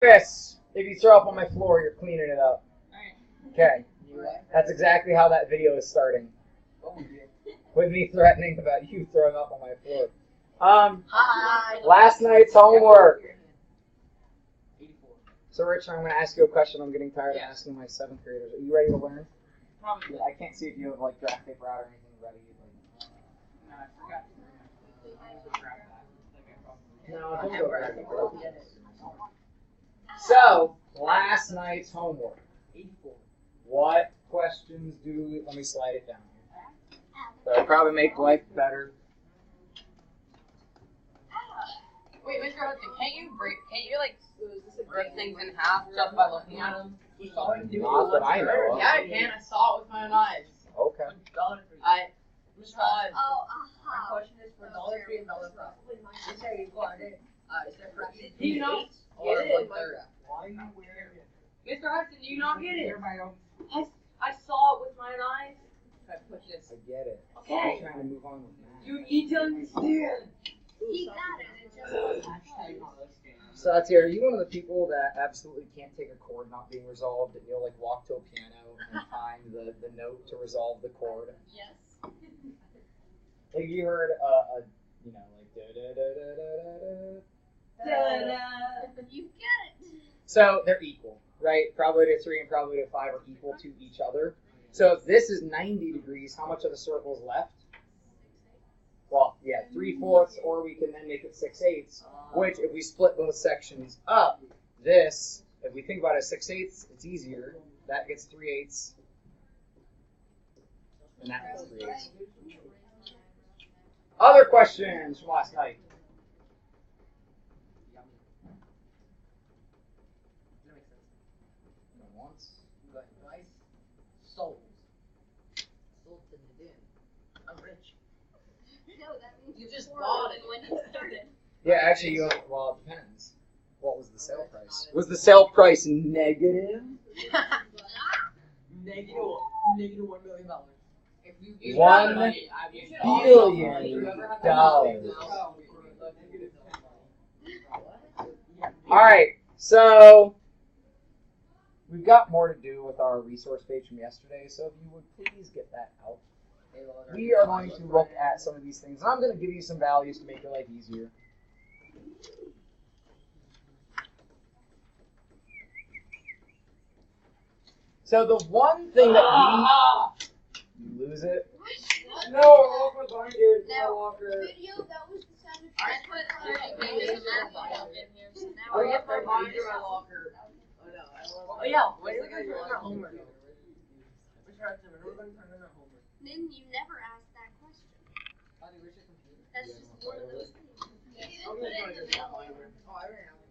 Chris, if you throw up on my floor, you're cleaning it up. Okay. That's exactly how that video is starting. With me threatening about you throwing up on my floor. Hi. Last night's homework. So, Rich, I'm going to ask you a question I'm getting tired of asking my 7th graders. Are you ready to learn? Probably. I can't see if you have, like, draft paper out or anything ready. No, I forgot. No, don't go grab it. So, last night's homework. 84. What questions do... Let me slide it down here. That'll probably make life better. Wait, Mr. Hudson, can't you like rip things in half just by looking at them? Not that I know of. Yeah, I can. I saw it with my own eyes. Okay. Mr. Hudson. My question is for $3 and $5. Is there Do you not get it? Why are you wearing it? Mr. Hudson, do you not get it? I saw it with my own eyes. I push this. I get it. Okay. I'm trying to move on with math. You need to understand. He got it. It just So that's here. Are you one of the people that absolutely can't take a chord not being resolved, and you'll like walk to a piano and find the note to resolve the chord? Yes. Have you heard like da da da da da da da? You get it. So they're equal, right? Probability of 3 and probability of 5 are equal to each other. So if this is 90 degrees, how much of the circle is left? Well, yeah, 3/4, or we can then make it 6/8, which if we split both sections up, this, if we think about it as 6/8, it's easier. That gets 3/8, and that gets 3/8. Other questions from last night? Once. Souls. Souls in the din. I'm rich. No, that means You just poor bought it. when you started. Yeah, actually, well, it depends. What was the sale price? Was the sale price negative? Negative $1 million. If you $1 billion. All right, so we've got more to do with our resource page from yesterday, so if you would please get that out. We are going to look at some of these things, and I'm going to give you some values to make your life easier. So the one thing that you lose it? No, I'll put behind here. Video, that was the sound of I put 30 pages in here. So now Oh, we yeah, have for mine in my locker. Oh, yeah. Wait, we're going to turn in our homework. Then you never asked that question. That's just one of those things.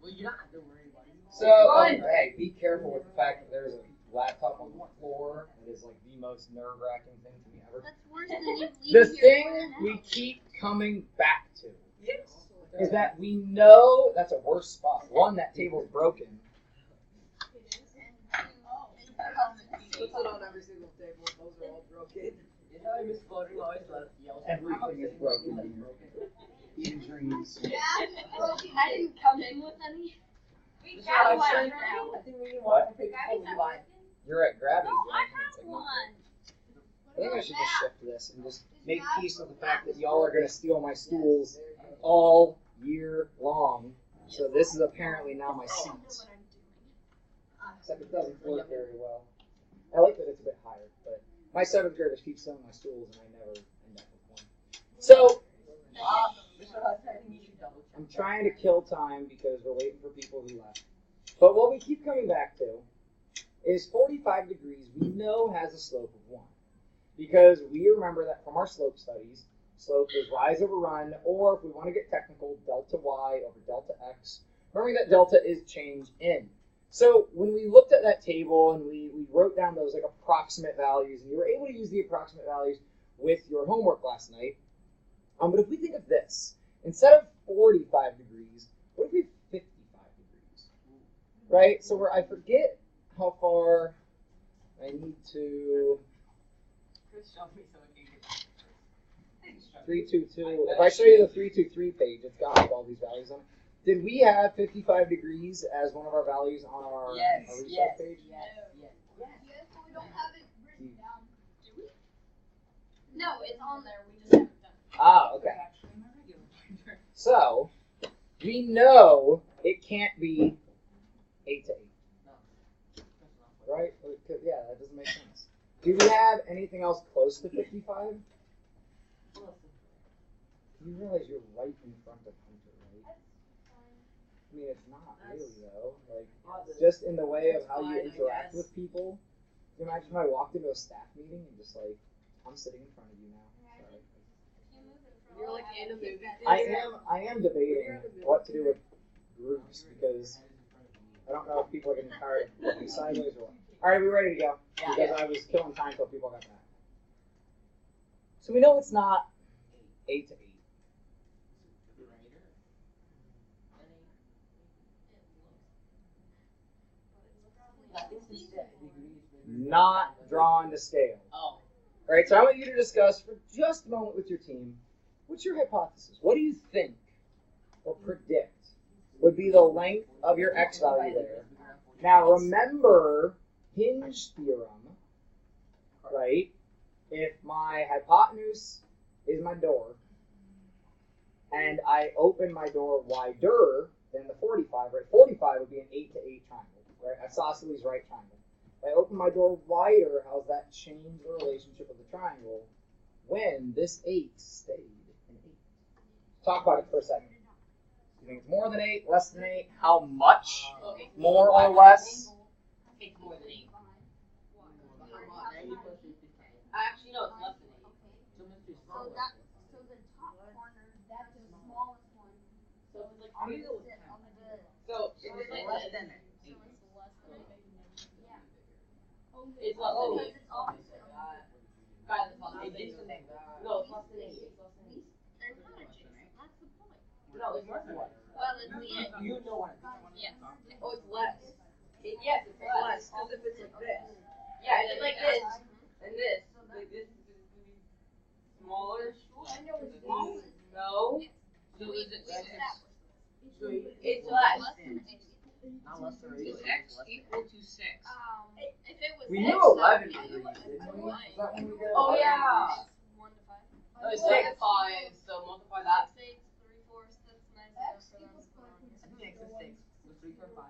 Well, you don't have to worry about it. So, hey, be careful with the fact that there's a laptop on the floor. It is like the most nerve-wracking thing to me ever. That's worse than you The leaving your thing we keep coming back to is that we know that's a worse spot. One, that table's broken. Puts it on every single table. Those are all broken. You know, Miss Floating always yells. Everything is broken here. Even dreams. Yeah, I didn't come in with any. I think we need one big line. You're at Gravity. I have one. I think I should just shift this and just make peace with the fact that y'all are going to steal my stools all year long. So this is apparently now my seat. Except it doesn't work very well. I like that it's a bit higher, but my 7th graders keep stealing my stools and I never end up with one. So I'm trying to kill time because we're waiting for people who left. But what we keep coming back to is 45 degrees we know has a slope of 1. Because we remember that from our slope studies, slope is rise over run, or if we want to get technical, delta y over delta x. Remembering that delta is change in. So when we looked at that table and we wrote down those like approximate values, and you were able to use the approximate values with your homework last night, but if we think of this, instead of 45 degrees, what if we have 55 degrees? Right? So I forget how far I need to... 322. If I show you the 323 page, it's got like all these values on it. Did we have 55 degrees as one of our values on our resource page? Yes, but we don't have it written down. Do we? No, it's on there. We just haven't done it. Ah, okay. So, we know it can't be 8 to 8. Right? Yeah, that doesn't make sense. Do we have anything else close to 55? You realize you're right in front of Hunter, right? I mean, it's not really, though. Like, just in the way of how you interact with people. Can you imagine if I walked into a staff meeting and just like, I'm sitting in front of you now. Sorry. You're like in a movie. I am debating what to do with groups because I don't know if people are getting tired of looking sideways or what. All right, we ready to go? Because I was killing time until people got back. So we know it's not 8 to 8. Not drawn to scale. Oh. All right, so I want you to discuss for just a moment with your team, what's your hypothesis? What do you think or predict would be the length of your x value there? Now remember hinge theorem, right? If my hypotenuse is my door, and I open my door wider than the 45, right? 45 would be an 8 to 8 triangle, right? Isosceles right triangle. If I open my door wider, how's that change the relationship of the triangle when this 8 stayed an 8? Talk about it for a second. You think it's more than 8, less than 8? How much? More or less? It's more than 8. Actually, no, it's less than 8. So the top corner, that's the smallest one. So it's like On the So it's like less than 8. So it's less than 8. Yeah. It's less than 8. Because it's opposite. Guys, it's less than 8. No, it's less than 8. It's less than 8. There's not adjacent. That's the point. No, it's more than 1. Well, it's the end. You know what? Yes. Oh, it's less. Yes, it's less. Because if it's like this. Yeah, it's like this. And this. Like this is smaller. I know it's small. No. So is it less? It's less. Not less than 8. Is X equal to 6? If it was We X, knew 11 that would be degrees, didn't we? one. Is that when we got Oh, 11 yeah. degrees? 1 to 5. Oh, it's 6 5, so multiply that. 6, 8, 3/4. That's nice enough for them. I think X is 6. Was 3, 4, 5.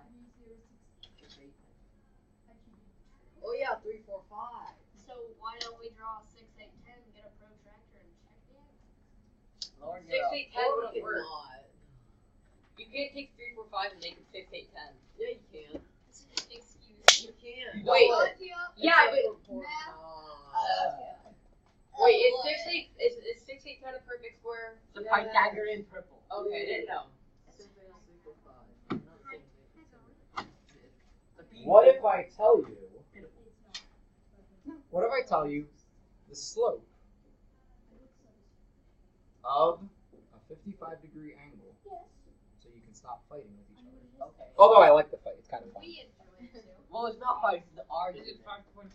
6, 8. Oh, yeah, 3, 4, 5. So why don't we draw 6, 8, 10, get a protractor and check the X? Lord, 6, 8, 10 wouldn't work. You can't take 3, 4, 5 and make it 6, 8, 10. Yeah, you can. It's an excuse. You can. Wait. Yeah, but wait, Oh, is 6, 8, 10 a perfect square? The Pythagorean purple. Okay, I didn't know. What if I tell you? What if I tell you the slope of a 55-degree angle, so you can stop fighting with each other? Okay. Although I like the fight, it's kind of fun. We enjoy it too. Well, it's not 5, it's the argument. Is it 5.5?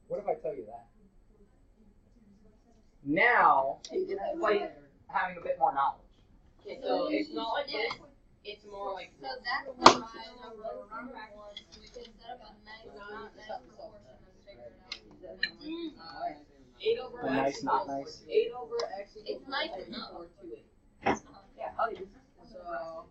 What if I tell you that? Now, it's like having a bit more knowledge. Okay, so it's not like this. It's more like So that's the rise over the number one. We can set up a nice, not nice proportion and figure it out. 8 over The nice, x not equals nice. 8 over x equals It's nice 3, enough. 4, 2, 8. Yeah, oh, this is So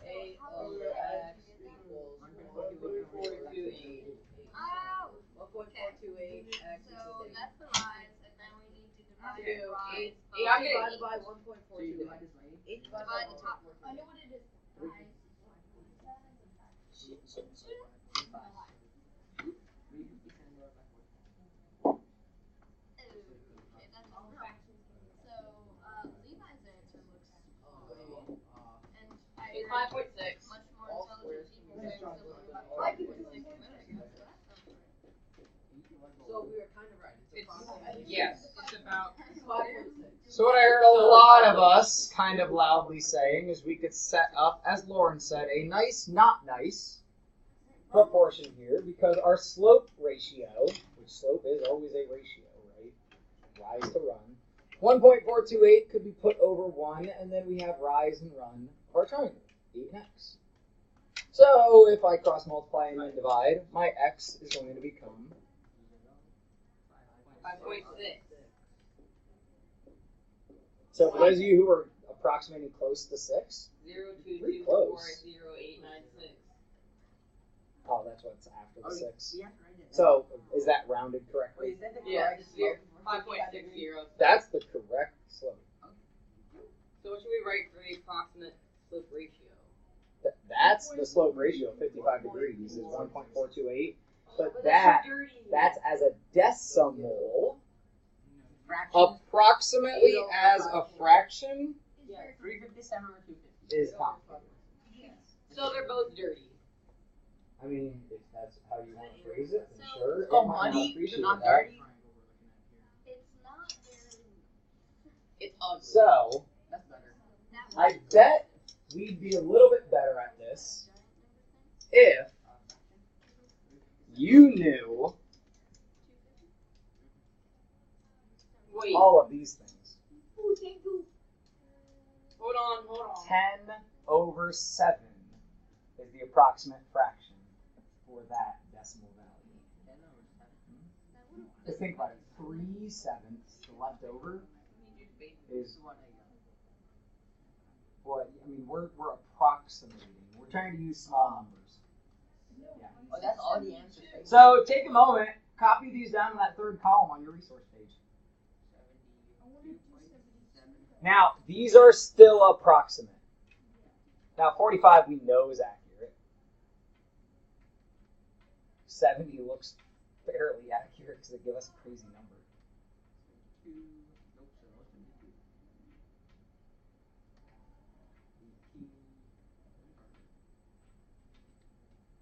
8 over x equals 1.428. Ow! 1.428 x So equals 8. that's the rise, and now we need to divide the rise 8 by divided by 1.428. 8 divided divide by the top 1.428. one. I know what it is. Rise. Okay, that's all. So, Levi's answer looks and I It's heard 5.6. much more All intelligent squares. people saying something about 5.6 a minute ago, so that sounds right. So we were kind of right. It's approximately. Yes, it's about. It's 5.6. So what I heard a lot of us kind of loudly saying is we could set up, as Lauren said, a nice, not nice proportion here because our slope ratio, which slope is always a ratio, right? Rise to run, 1.428 could be put over 1, and then we have rise and run of our triangle, 8 and x. So if I cross multiply and then divide, my x is going to become 5.6. So for those of you who are approximating close to 6, 0, 2, Pretty 2, close. 4, 0, 8, 9, 6. oh, that's what's after the 6. Yeah. So is that rounded correctly? Is that the Yeah, correct it's 0, slope? 5.60. That's the correct slope. So what should we write for the approximate slope ratio? That's the slope ratio of 55 degrees is 1.428. But But that that's so dirty. that's as a decimal, Fraction. approximately as a fraction Yeah. 357 or 250. is complicated. So they're both dirty. I mean, if that's how you want to phrase it, then So- sure. It's called I might not money, appreciate not that. dirty. It's not very. It's ugly. So That's better. That I bet we'd be a little bit better at this if you knew Wait, all of these things. hold on. 10 over 7 is the approximate fraction for that decimal value. Just think about it. 3/7 left over is what, I mean, we're approximating. We're trying to use small numbers. Yeah. Oh, that's all the answers. So take a moment, copy these down in that third column on your resource page. Now, these are still approximate. Now, 45 we know is accurate. 70 looks fairly accurate because they give us a crazy number.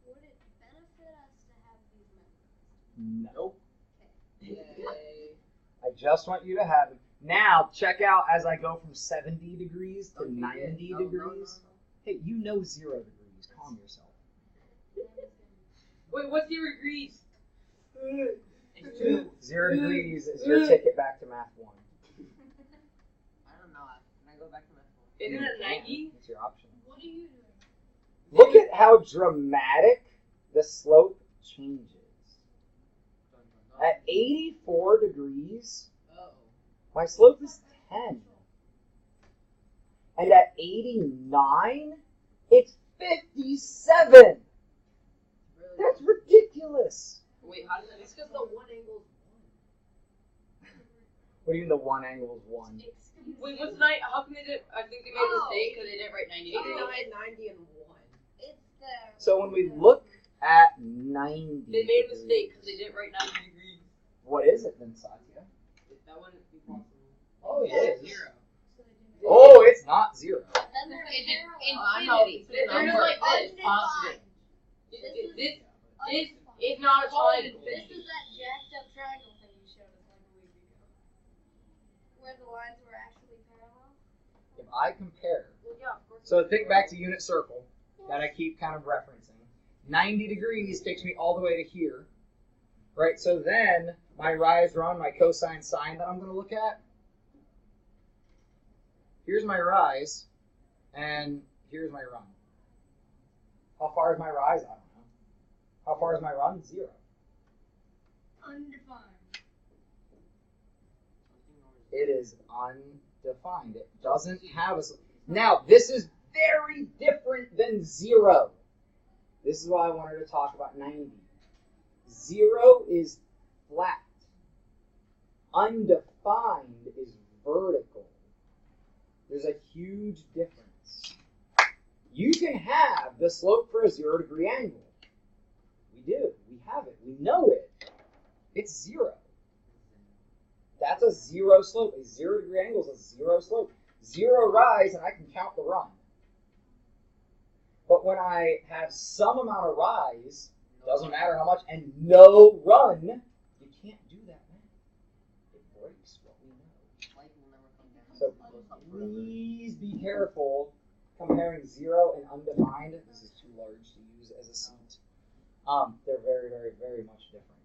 would it benefit us to have these memorized? Nope. Yay. I just want you to have them. Now, check out as I go from 70 degrees to 90 degrees. Hey, you know 0 degrees. Calm yourself. Wait, what's 0 degrees? 0 degrees is your ticket back to math 1. I don't know. Can I go back to my phone? Isn't it 90? It's your option. What are you doing? Look at how dramatic the slope changes. At 84 degrees, Oh. my slope is 10. And at 89, it's 57. That's ridiculous. Wait, how does that? It's because the one angle is What do you mean the one angle is 1? 1. Wait, what's 9? How come they did? I think they made a mistake because they didn't write 90 degrees. 90 and 1. It's the. So when we look at 90 They made a degrees, mistake because they didn't write 90 degrees. what is it then, Satya? That wouldn't be possible. Oh, it is. 0. Oh, it's not 0. Then there's I know. It's They're a just number. like this. undefined. This is not a triangle. This is that jacked up triangle thing you showed us like a week ago. Where the lines were actually parallel. If I compare, Well, yeah, of course. so think back to unit circle that I keep kind of referencing. 90 degrees takes me all the way to here, right? So then my rise, run, my cosine, sine that I'm going to look at. Here's my rise, and here's my run. How far is my rise? I don't know. How far is my run? 0. Undefined. It is undefined. It doesn't have a. Now, this is very different than 0. This is why I wanted to talk about 90. 0 is flat. Undefined is vertical. There's a huge difference. You can have the slope for a 0 degree angle. We do. We have it. We know it. It's 0. That's a 0 slope. A 0 degree angle is a 0 slope. 0 rise, and I can count the run. But when I have some amount of rise, doesn't matter how much, and no run, you can't do that, man. It breaks what we know. Light will never come down. So please be careful comparing 0 and undefined. This is too large to use as a seat. They're very, very, very much different.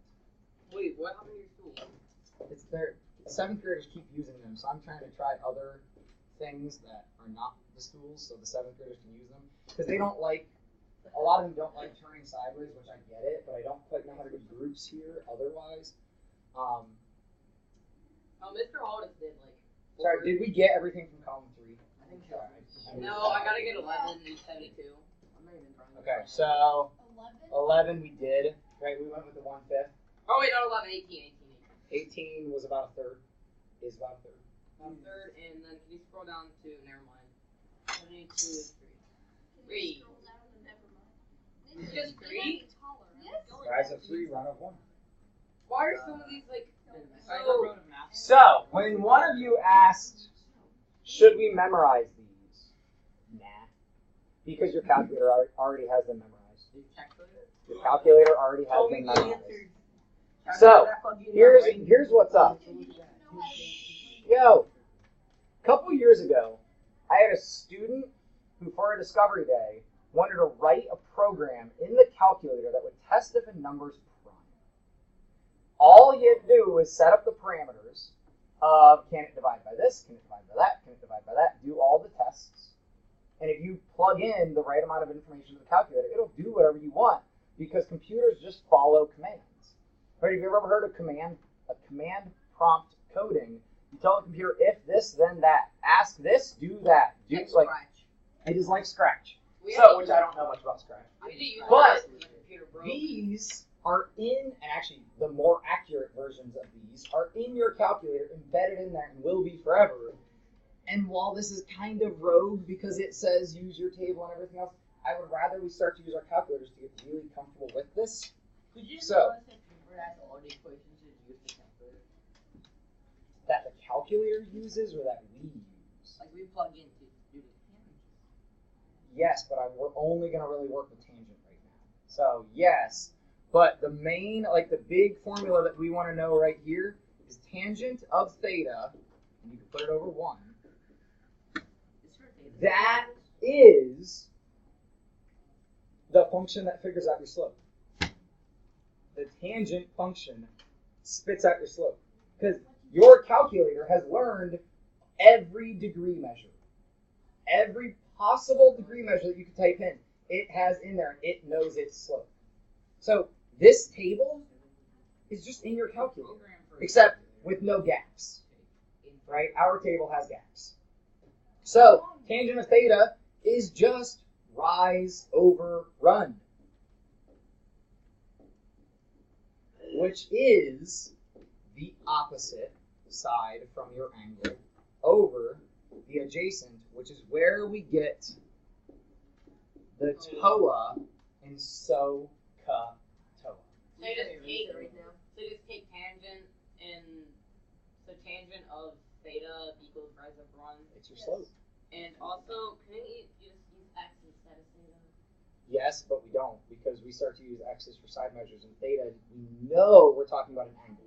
Wait, what happened to your stool? It's there. 7th graders keep using them, so I'm trying to try other things that are not the stools, so the 7th graders can use them. Because they don't like, a lot of them don't like turning sideways, which I get it, but I don't quite know how to do groups here otherwise. Oh, Mr. Aldis did like. Sorry, did we get everything from column 3? I think so. No, I gotta get 11 and 72. I'm not even trying. Okay, so 11? 11 we did, right? We went with the 1/5. Oh wait, not 11, 18. 18 was about a third. Is about a third. About a third, and then can you scroll down to, never mind. 72 is 3. 3. Just 3? Yes. Rise of 3, run of 1. Why are some of these like So, when one of you asked, should we memorize these? Nah. Because your calculator already has them memorized. Your calculator already has them memorized. So, here's what's up. Yo, a couple years ago, I had a student who, for a discovery day, wanted to write a program in the calculator that would test if a number's prime. All he had to do was set up the parameters of can it divide by this, can it divide by that, can it divide by that, do all the tests. And if you plug in the right amount of information to the calculator, it'll do whatever you want because computers just follow commands. Right? Have you ever heard of command prompt coding? You tell the computer if this, then that. Ask this, do that. Do like it is like Scratch. So, which I don't know much about Scratch. But these are in, and actually the more accurate versions of these are in your calculator, embedded in there, and will be forever. And while this is kind of rogue because it says use your table and everything else, I would rather we start to use our calculators to get really comfortable with this. Could you So, all the equations and use the calculator? that the calculator uses or that we use? Like we plug in to do the tangent. Yes, but we're only going to really work with tangent right now. So, yes, but the main, like the big formula that we want to know right here is tangent of theta, and you can put it over 1. That is the function that figures out your slope. The tangent function spits out your slope. Because your calculator has learned every degree measure. Every possible degree measure that you can type in, it has in there, and it knows its slope. So this table is just in your calculator, except with no gaps. Right? Our table has gaps. So tangent of theta is just rise over run, which is the opposite side from your angle over the adjacent, which is where we get the TOA in SOHCAHTOA. So you just take tangent and so tangent of theta equals rise of 1. It's your slope. And also, can you just use x instead of theta? Yes, but we don't because we start to use x's for side measures, and theta, we know we're talking about an angle.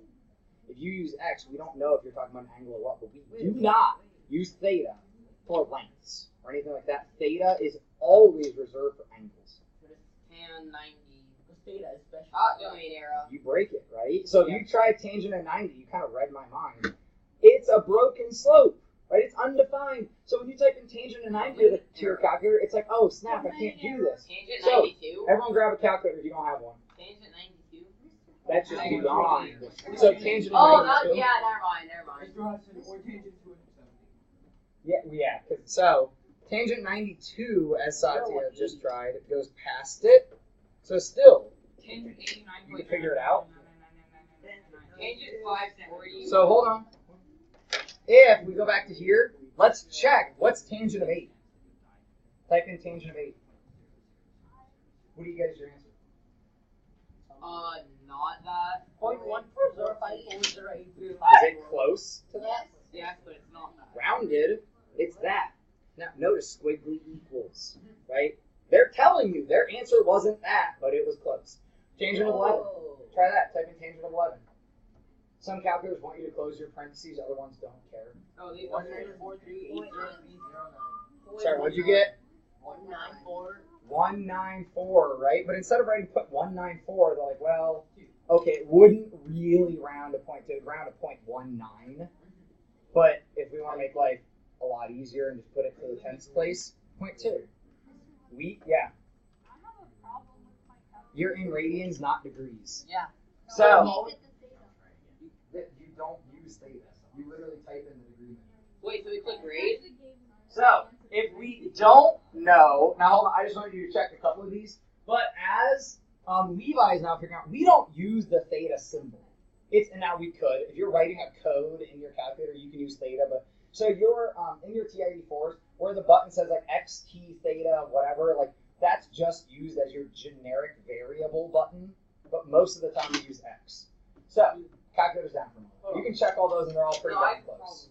If you use x, we don't know if you're talking about an angle or what, but we do not use theta for lengths or anything like that. Theta is always reserved for angles. So it's tan 90. Because theta is special. Domain arrow. You break it, right? So if you try tangent of 90, you kind of read my mind. It's a broken slope, right? It's undefined. So when you type in tangent of 90 to your calculator, it's like, oh, snap, I can't do this. Tangent So, 92. everyone grab a calculator if you don't have one. Tangent 92. That's just beyond. So tangent of Oh, 92. yeah, never mind. Yeah. So tangent 92, as Satya just tried, it goes past it. So still, Tangent 89. you can figure it out. Tangent 540. So hold on. If we go back to here, let's check what's tangent of 8. Type in tangent of 8. What do you get as your answer? Not that. 0.14054083. Is it close to that? Yes, but it's not that. Rounded, it's that. Now notice squiggly equals, right? They're telling you their answer wasn't that, but it was close. Tangent of 11. Try that. Type in tangent of 11. Some calculators want you to close your parentheses, other ones don't care. Oh, these 194380309. Sorry, what'd you get? 194. 194, right? But instead of writing put 194, they're like, well, Okay, it wouldn't really round to 0.2, it would round to 0.19. But if we want to make life a lot easier and just put it to the tenths place, 0.2. Yeah. I have a problem with my calculator. You're in radians, not degrees. Yeah. So Make it the theta. you don't use theta. You literally type in the degree measure. Wait, so we click grade? So if we don't know, now hold on, I just wanted you to check a couple of these. But as Levi is now figuring out, we don't use the theta symbol. And now we could. If you're writing a code in your calculator, you can use theta. But so you're in your TI-84s where the button says like X T theta whatever, like that's just used as your generic variable button. But most of the time we use X. So calculator's down for a moment. You can check all those and they're all pretty darn close.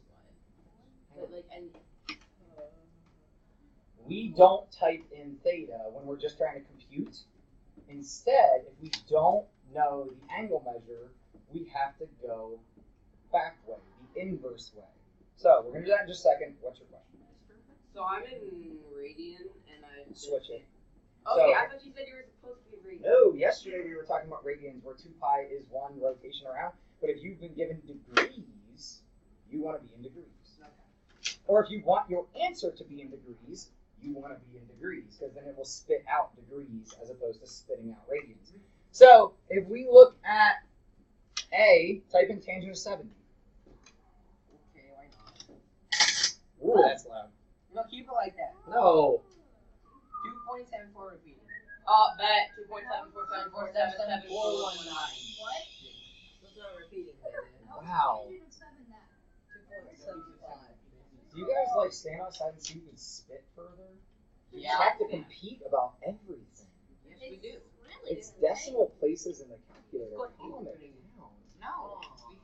We don't type in theta when we're just trying to compute. Instead, if we don't know the angle measure, we have to go back way, the inverse way. So we're going to do that in just a second. What's your question? So I'm in radian and I Switch it. Okay, So- I thought you said you were supposed to be radian. No, yesterday we were talking about radians where 2 pi is 1 rotation around. But if you've been given degrees, you want to be in degrees. Or if you want your answer to be in degrees, you want to be in degrees because then it will spit out degrees as opposed to spitting out radians. So if we look at A, type in tangent of 70. Okay, why not? Ooh, that's loud. No, keep it like that. No. 2.74 repeating. Bet 2.74774777. 419. What? That's not repeating. Wow. Tangent of 7 that. 2.75. Do you guys like stand outside and see who can spit further? You Yeah. have to compete about everything. Yes, we do. Really It's good. decimal places in the calculator. What Calm it you down. No.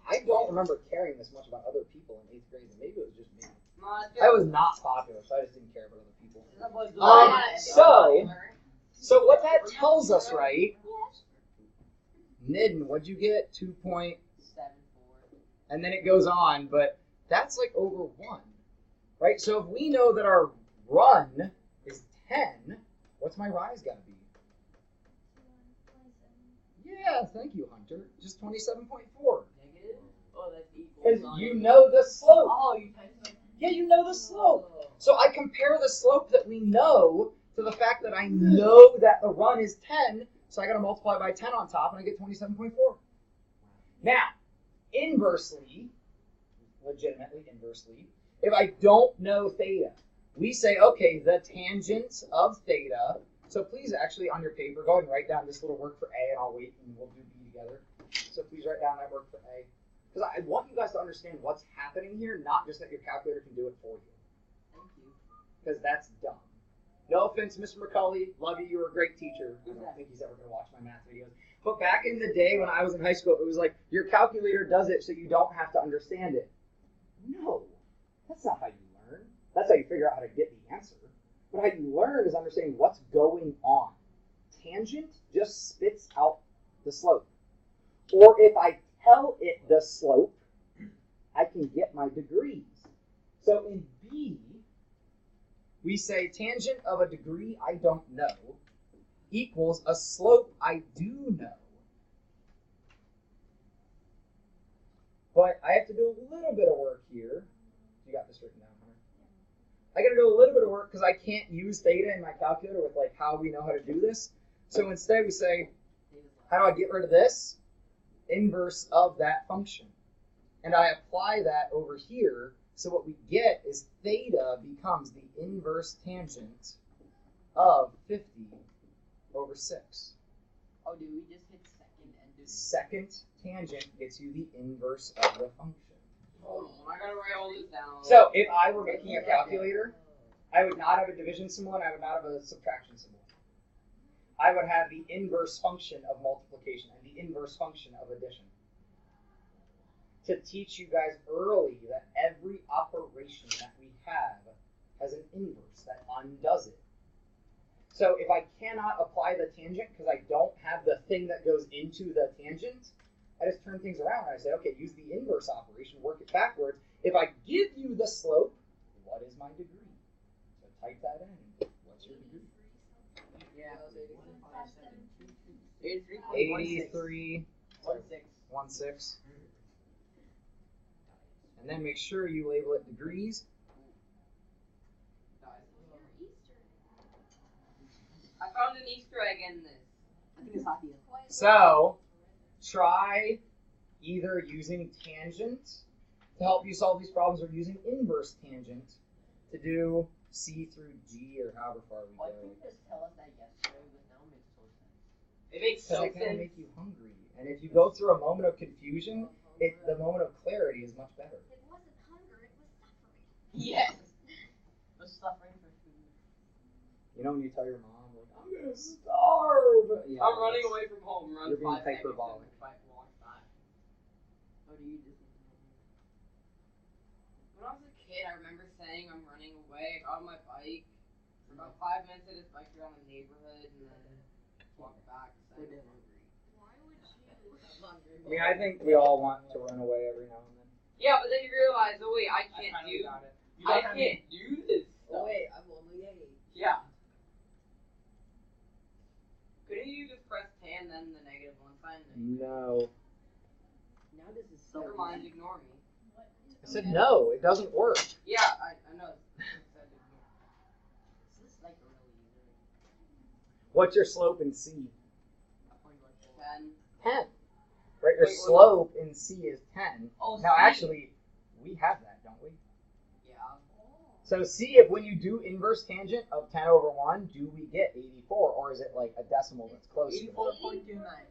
I don't remember caring this much about other people in 8th grade, and maybe it was just me. No, I was not popular, so I just didn't care about other people. Um, So what that tells us, right? Nidden, what'd you get? 2 and then it goes on, but that's like over 1, right? So if we know that our run is 10, what's my rise got to be? Yeah, thank you, Hunter. Just 27.4. Negative? Oh, that's equal. Because you know the slope. Oh, you typed it. Yeah, you know the slope. So I compare the slope that we know to the fact that I know that the run is 10, so I got to multiply by 10 on top, and I get 27.4. Now, inversely, legitimately inversely, if I don't know theta, we say, okay, the tangent of theta, so please actually on your paper, go ahead and write down this little work for A, and I'll wait and we'll do B together. So please write down that work for A. Because I want you guys to understand what's happening here, not just that your calculator can do it for you. Thank you. Because that's dumb. No offense, Mr. McCulley. Love you. You were a great teacher. I don't think he's ever going to watch my math videos. But back in the day when I was in high school, it was like, your calculator does it so you don't have to understand it. No. That's not how you learn. That's how you figure out how to get the answer. But how you learn is understanding what's going on. Tangent just spits out the slope. Or if I tell it the slope, I can get my degrees. So in B, we say tangent of a degree I don't know equals a slope I do know. But I have to do a little bit of work here. You got this written down, Hunter? I got to do a little bit of work because I can't use theta in my calculator with like how we know how to do this. So instead we say, how do I get rid of this? Inverse of that function. And I apply that over here. So what we get is theta becomes the inverse tangent of 50 over 6. Oh, do we just hit second and do Second tangent gets you the inverse of the function. Hold on, I gotta write all this down. So if I were making a calculator, I would not have a division symbol and I would not have a subtraction symbol. I would have the inverse function of multiplication and the inverse function of addition. To teach you guys early that every operation that we have has an inverse that undoes it. So if I cannot apply the tangent because I don't have the thing that goes into the tangent, I just turn things around and I say, okay, use the inverse operation, work it backwards. If I give you the slope, what is my degree? So type that in. What's your degree? Yeah. 83. 1/6. 1/6. And then make sure you label it degrees. I found an Easter egg in this. I think it's not the So try either using tangent to help you solve these problems or using inverse tangent to do C through G or however far we Why go. couldn't you just tell us that yesterday, but now it makes total sense. It makes Because so it kind of sense. make you hungry. And if you go through a moment of confusion, the moment of clarity is much better. It wasn't hunger, it was suffering. Yes. Was suffering for food. You know when you tell your mom, like, I'm gonna starve. Yeah, I'm running that's- away from home. Run You're being 5 seconds hyperbolic. and fight walk back. Or do you just When I was a kid, I remember saying I'm running away. I got on my bike. For about 5 minutes, I just biked around the neighborhood and then walked back. So I was hungry. Why would you? I mean, I think we all want to run away every now and then. Yeah, but then you realize, oh wait, I can't do. I can't do this Oh stuff. wait, I'm only 8. Yeah. Couldn't you just press tan then the -1 sign? No. Now this is so Never mind, ignore me. I said no, it doesn't work. Yeah, I know. This is like really easy. What's your slope in C? 10. 10. Right, your Wait, slope in C is 10. Oh, Now, C. actually, we have that, don't we? Yeah. So see if when you do inverse tangent of 10 over 1, do we get 84, or is it like a decimal that's close to it? 84.29.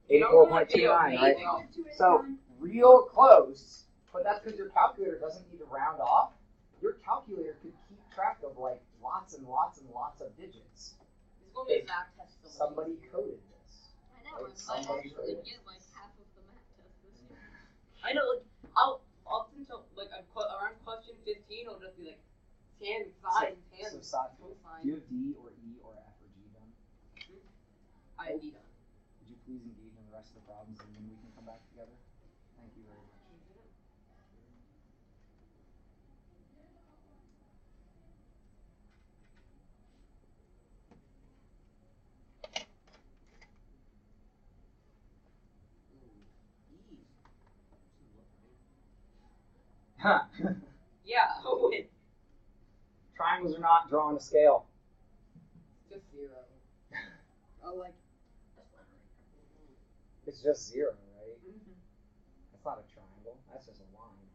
84.29, right? So real close, but that's because your calculator doesn't need to round off. Your calculator could keep track of like lots and lots and lots of digits. It's going to be a math test. Somebody coded this. I know, Like, I might somebody actually coded get this. like half of the math test this year. I know, like, I'll until like around question 15, it'll just be like tan, sine, tan, So, Sasha, cosine. do you have D or E or F or G done? I have D done. Would you please engage in the rest of the problems and then we can come back together? Thank you very much. Huh. Yeah. Oh wait. Triangles are not drawn to scale. Just 0. Oh, like. It's just 0, right? That's not a triangle. That's just a line.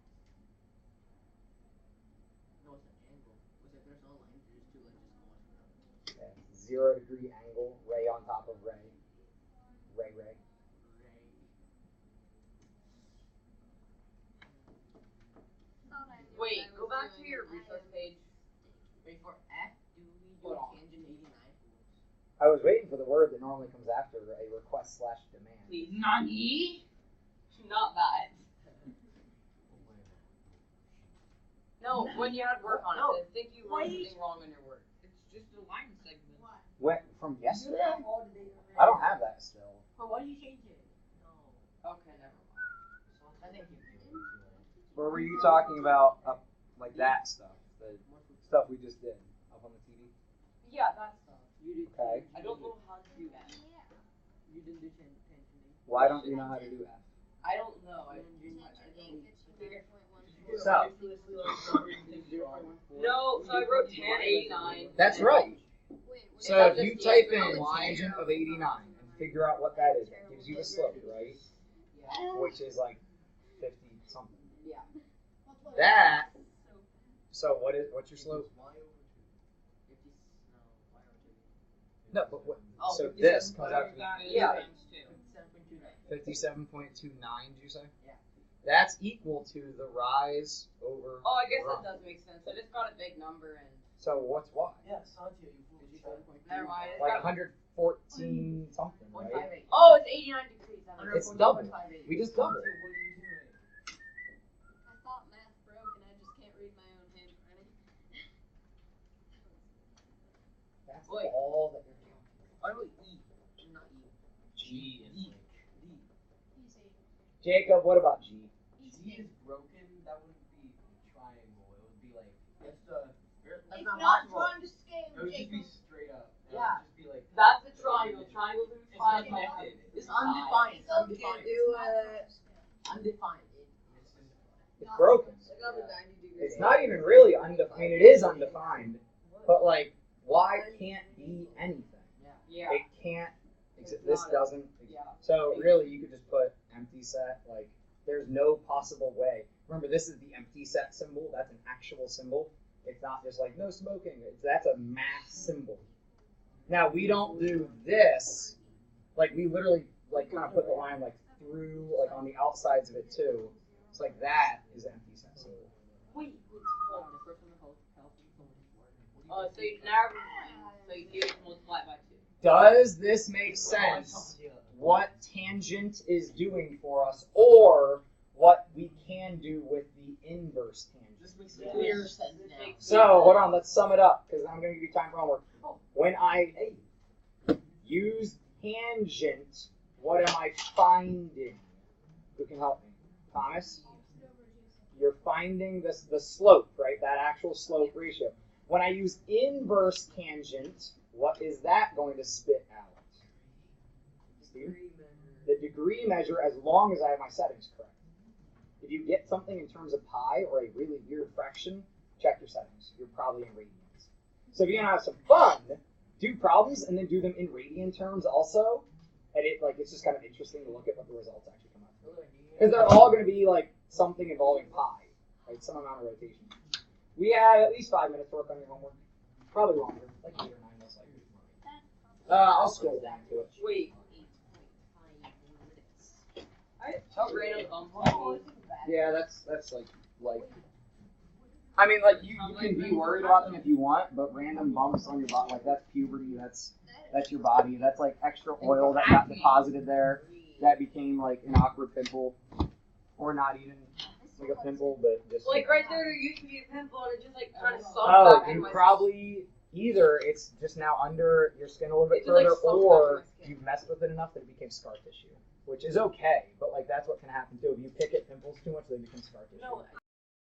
No, it's an angle. Was it? There's no line. There's two lines just going around. Okay. 0-degree angle, ray on top of ray. Ray, ray. Thought I knew Wait, what I go was back to doing, your and I resource am page. Wait, for F, do we do Hold on. tangent 89? I was waiting for the word that normally comes after a request / demand. Please. Nani? Not that. No, when you had work on No. it, I think you wrote Wait. something wrong on your work. It's just a line segment. What, from yesterday? All the data. I don't have that still. But why do you change it? No. Okay, never mind. I think you do. Or were you talking about like that stuff? The stuff we just did up on the TV? Yeah, that stuff. You did. Okay. I don't know how to do that. You didn't do tangent. Why don't you know how to do F? I don't know. I Tangent 8 gets you 9.1. So, No, so I wrote tan 89. that's right. Wait, wait. So that if you just type the in other tangent of 89 and figure out what that is, that gives you the slope, right? Yeah. Which is like 50 something. Yeah. That, so what's your slope? No, but what, Oh, so this comes out to Yeah. 57.29, did you say? Yeah. That's equal to the rise over Oh, I guess run. that does make sense. I just got a big number and So what's y? Yeah, Satya, you never mind. It's Like got- 114 something, right? Oh, it's 89 degrees. That makes It's sense. double. We just doubled it. I thought math broke and I just can't read my own handwriting. That's Wait. all that you're calculating. Why do E? Not E. G is E. like. D. Easy. Jacob, what about G? G is broken, that wouldn't be a triangle. It would be like that's That's not not possible. trying to scale, It would just be Jacob. straight up. It Yeah. would just be like That's a triangle. Triangles are it's five. not connected. It's undefined. It's Undefined. It's not even really undefined. I mean, it is undefined, but like, y can't be anything. Yeah. It can't. This doesn't. Yeah. So really, you could just put empty set. Like, there's no possible way. Remember, this is the empty set symbol. That's an actual symbol. It's not just like no smoking. That's a math symbol. Now we don't do this. Like, we literally like kind of put the line like through, like on the outsides of it too. It's like that is an empty set symbol. Wait. The first one called health. So you never. So you do it multiplied by 2. Does this make sense? What tangent is doing for us, or what we can do with the inverse tangent? This makes clear sense now. So, hold on, let's sum it up, because I'm going to give you time for homework. When I use tangent, what am I finding? Who can help me? Thomas? You're finding the slope, right? That actual slope ratio. When I use inverse tangent, what is that going to spit out? Steve? The degree measure, as long as I have my settings correct. If you get something in terms of pi or a really weird fraction, check your settings. You're probably in radians. So if you want to have some fun, do problems and then do them in radian terms also. And it's just kind of interesting to look at what the results actually come out. Because they're all going to be like something involving pi, right? Some amount of rotation. We have at least 5 minutes to work on your homework. Probably longer, like 8 or 9 most likely. I'll scroll down to it. Wait. How random bump. Yeah, that's like. I mean, like you can be worried about them if you want, but random bumps on your body, like that's puberty. That's your body. That's like extra oil that got deposited there that became like an awkward pimple, or not even like a pimple, but just Like right there used to be a pimple and it just like kind of sunk oh, back in and my probably either it's just now under your skin a little bit It just, like, further, sunk back in or my skin. you've messed with it enough that it became scar tissue, which is okay. But like that's what can happen too. If you pick at pimples too much, they become scar tissue. No,